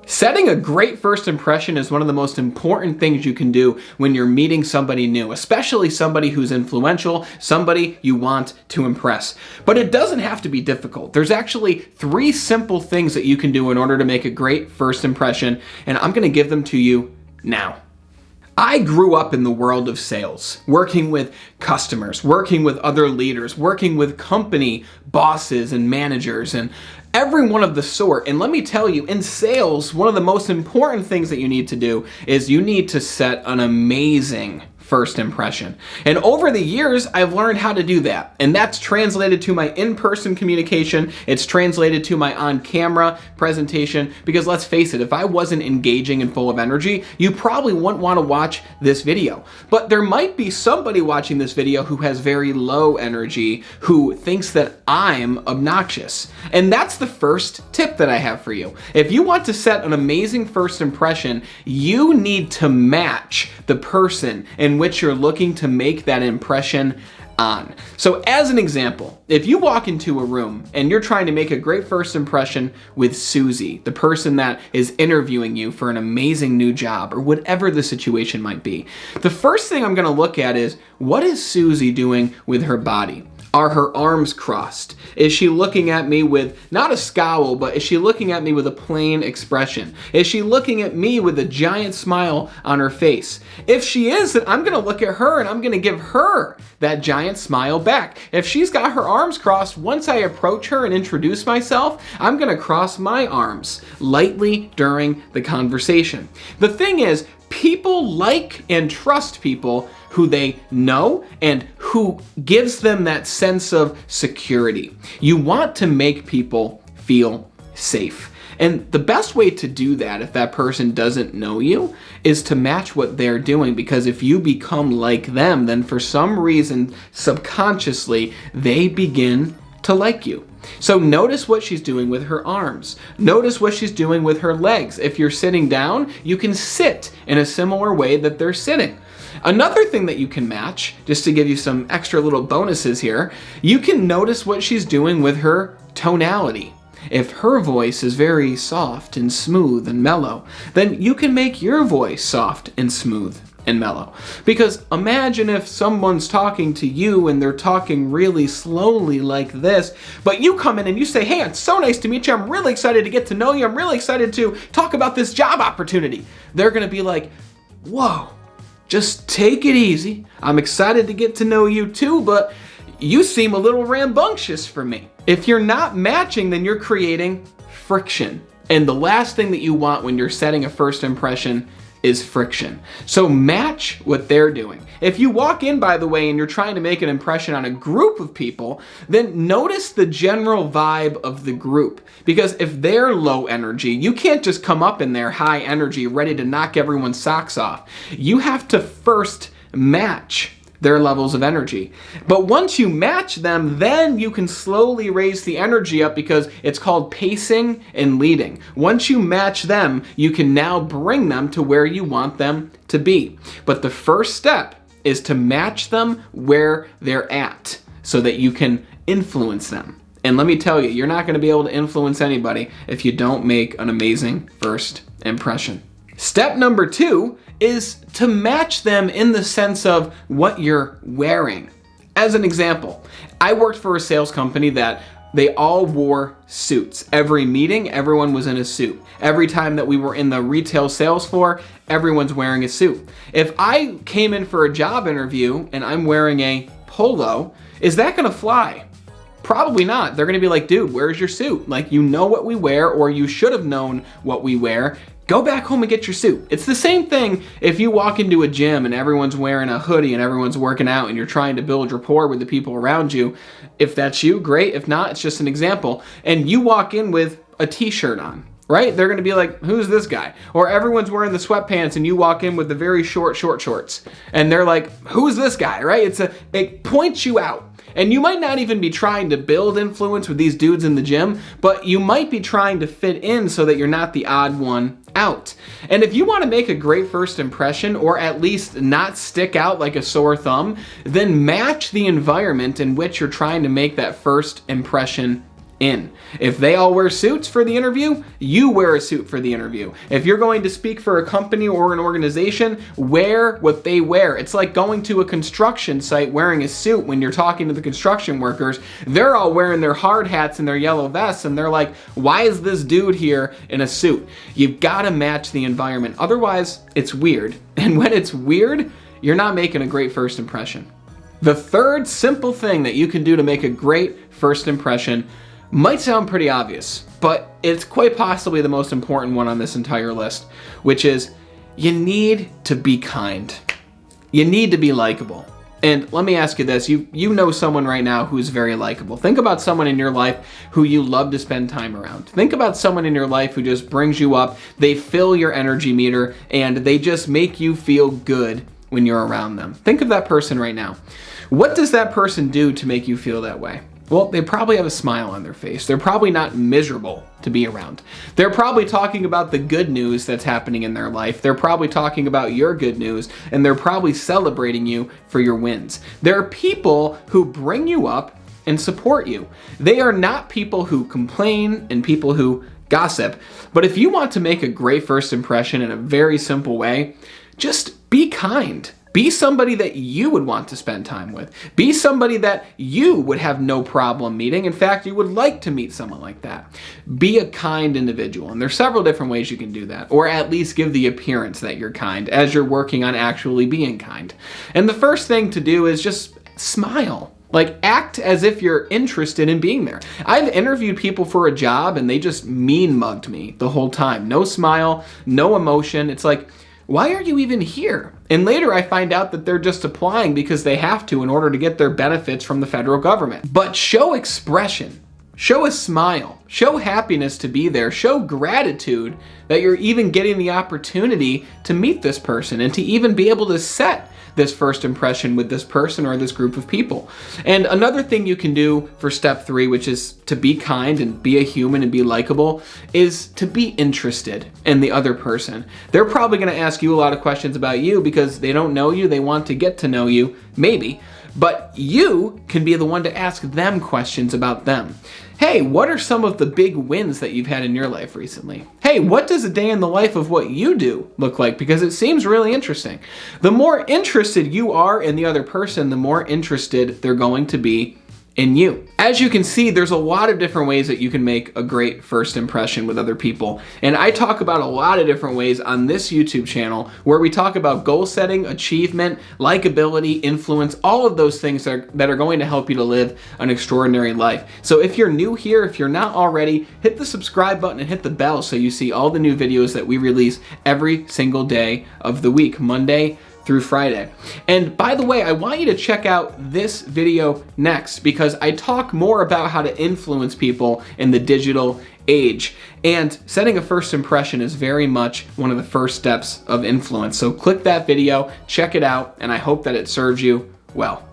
Setting a great first impression is one of the most important things you can do when you're meeting somebody new, especially somebody who's influential, somebody you want to impress. But it doesn't have to be difficult. There's actually 3 simple things that you can do in order to make a great first impression, and I'm going to give them to you now. I grew up in the world of sales, working with customers, working with other leaders, working with company bosses and managers and everyone of the sort. And let me tell you, in sales, one of the most important things that you need to do is you need to set an amazing first impression. And over the years, I've learned how to do that. And that's translated to my in-person communication. It's translated to my on-camera presentation. Because let's face it, if I wasn't engaging and full of energy, you probably wouldn't want to watch this video. But there might be somebody watching this video who has very low energy, who thinks that I'm obnoxious. And that's the first tip that I have for you. If you want to set an amazing first impression, you need to match the person in which you're looking to make that impression on. So as an example, if you walk into a room and you're trying to make a great first impression with Susie, the person that is interviewing you for an amazing new job or whatever the situation might be, the first thing I'm going to look at is, what is Susie doing with her body? Are her arms crossed? Is she looking at me with, not a scowl, but is she looking at me with a plain expression? Is she looking at me with a giant smile on her face? If she is, then I'm gonna look at her and I'm gonna give her that giant smile back. If she's got her arms crossed, once I approach her and introduce myself, I'm gonna cross my arms lightly during the conversation. The thing is, people like and trust people who they know and who gives them that sense of security. You want to make people feel safe. And the best way to do that, if that person doesn't know you, is to match what they're doing. Because if you become like them, then for some reason, subconsciously, they begin to like you. So notice what she's doing with her arms. Notice what she's doing with her legs. If you're sitting down, you can sit in a similar way that they're sitting. Another thing that you can match, just to give you some extra little bonuses here, you can notice what she's doing with her tonality. If her voice is very soft and smooth and mellow, then you can make your voice soft and smooth and mellow. Because imagine if someone's talking to you and they're talking really slowly like this, but you come in and you say, "Hey, it's so nice to meet you. I'm really excited to get to know you. I'm really excited to talk about this job opportunity." They're gonna be like, "Whoa, just take it easy. I'm excited to get to know you too, but you seem a little rambunctious for me." If you're not matching, then you're creating friction. And the last thing that you want when you're setting a first impression is friction. So match what they're doing. If you walk in, by the way, and you're trying to make an impression on a group of people, then notice the general vibe of the group. Because if they're low energy, you can't just come up in there high energy, ready to knock everyone's socks off. You have to first match their levels of energy. But once you match them, then you can slowly raise the energy up, because it's called pacing and leading. Once you match them, you can now bring them to where you want them to be. But the first step is to match them where they're at so that you can influence them. And let me tell you, you're not going to be able to influence anybody if you don't make an amazing first impression. Step number 2 is to match them in the sense of what you're wearing. As an example, I worked for a sales company that they all wore suits. Every meeting, everyone was in a suit. Every time that we were in the retail sales floor, everyone's wearing a suit. If I came in for a job interview and I'm wearing a polo, is that gonna fly? Probably not. They're gonna be like, "Dude, where's your suit? Like, you know what we wear, or you should have known what we wear. Go back home and get your suit." It's the same thing if you walk into a gym and everyone's wearing a hoodie and everyone's working out and you're trying to build rapport with the people around you. If that's you, great. If not, it's just an example. And you walk in with a t-shirt on, right? They're gonna be like, "Who's this guy?" Or everyone's wearing the sweatpants and you walk in with the very short shorts. And they're like, "Who's this guy?" Right? It points you out. And you might not even be trying to build influence with these dudes in the gym, but you might be trying to fit in so that you're not the odd one out. And if you want to make a great first impression, or at least not stick out like a sore thumb, then match the environment in which you're trying to make that first impression in. If they all wear suits for the interview, you wear a suit for the interview. If you're going to speak for a company or an organization, wear what they wear. It's like going to a construction site wearing a suit when you're talking to the construction workers. They're all wearing their hard hats and their yellow vests, and they're like, why is this dude here in a suit? You've got to match the environment. Otherwise, it's weird. And when it's weird, you're not making a great first impression. The third simple thing that you can do to make a great first impression might sound pretty obvious, but it's quite possibly the most important one on this entire list, which is you need to be kind. You need to be likable. And let me ask you this, you know someone right now who's very likable. Think about someone in your life who you love to spend time around. Think about someone in your life who just brings you up, they fill your energy meter, and they just make you feel good when you're around them. Think of that person right now. What does that person do to make you feel that way? Well, they probably have a smile on their face. They're probably not miserable to be around. They're probably talking about the good news that's happening in their life. They're probably talking about your good news, and they're probably celebrating you for your wins. There are people who bring you up and support you. They are not people who complain and people who gossip. But if you want to make a great first impression in a very simple way, just be kind. Be somebody that you would want to spend time with. Be somebody that you would have no problem meeting. In fact, you would like to meet someone like that. Be a kind individual. And there's several different ways you can do that, or at least give the appearance that you're kind as you're working on actually being kind. And the first thing to do is just smile. Like, act as if you're interested in being there. I've interviewed people for a job and they just mean mugged me the whole time. No smile, no emotion. It's like, why are you even here? And later I find out that they're just applying because they have to in order to get their benefits from the federal government. But show expression. Show a smile. Show happiness to be there. Show gratitude that you're even getting the opportunity to meet this person and to even be able to set this first impression with this person or this group of people. And another thing you can do for step 3, which is to be kind and be a human and be likable, is to be interested in the other person. They're probably going to ask you a lot of questions about you because they don't know you, they want to get to know you, maybe. But you can be the one to ask them questions about them. Hey, what are some of the big wins that you've had in your life recently? Hey, what does a day in the life of what you do look like? Because it seems really interesting. The more interested you are in the other person, the more interested they're going to be in you. As you can see, there's a lot of different ways that you can make a great first impression with other people. And I talk about a lot of different ways on this YouTube channel where we talk about goal setting, achievement, likability, influence, all of those things that are going to help you to live an extraordinary life. So if you're new here, if you're not already, hit the subscribe button and hit the bell so you see all the new videos that we release every single day of the week, Monday through Friday. And by the way, I want you to check out this video next because I talk more about how to influence people in the digital age. And setting a first impression is very much one of the first steps of influence. So click that video, check it out, and I hope that it serves you well.